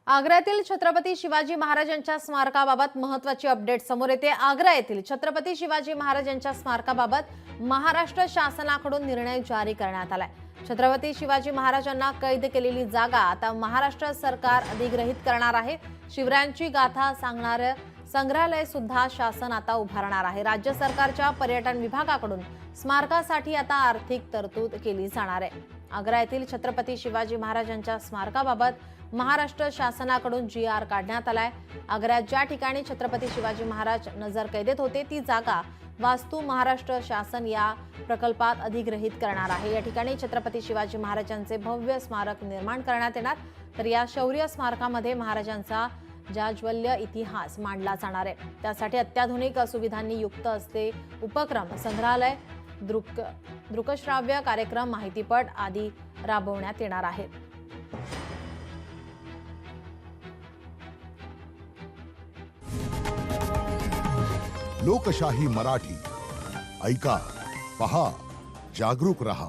आग्र्यातील छत्रपती शिवाजी महाराजांच्या स्मारकाबाबत महत्त्वाची अपडेट समोर येते। आग्रा येथील छत्रपती शिवाजी महाराजांच्या स्मारकाबाबत महाराष्ट्र शासनाकडून निर्णय जारी करण्यात आलाय। छत्रपती शिवाजी महाराजांना कैद केलेली जागा आता महाराष्ट्र सरकार अधिग्रहित करणार आहे। शिवरायांची गाथा सांगणारे संग्रहालय सुद्धा शासन आता उभारणार आहे। राज्य सरकारच्या पर्यटन विभागाकडून स्मारकासाठी आता आर्थिक तरतूद केली जाणार आहे। आग्रा येथील छत्रपती शिवाजी महाराजांच्या स्मारकाबाबत महाराष्ट्र शासनाकडून GR काढण्यात आलाय। आग्र्यात ज्या ठिकाणी छत्रपती शिवाजी महाराज नजरकैदेत होते ती जागा वास्तू महाराष्ट्र शासन या प्रकल्पात अधिग्रहित करणार आहे। या ठिकाणी छत्रपती शिवाजी महाराजांचे भव्य स्मारक निर्माण करण्यात येणार, तर या शौर्य स्मारकामध्ये महाराजांचा जाज्वल्य इतिहास मांडला जाणार आहे। त्यासाठी अत्याधुनिक सुविधांनी युक्त असते उपक्रम, संग्रहालय, दृकश्राव्य कार्यक्रम, माहितीपट आदी राबवण्यात येणार आहेत। लोकशाही मराठी ऐका, पहा, जागरूक रहा।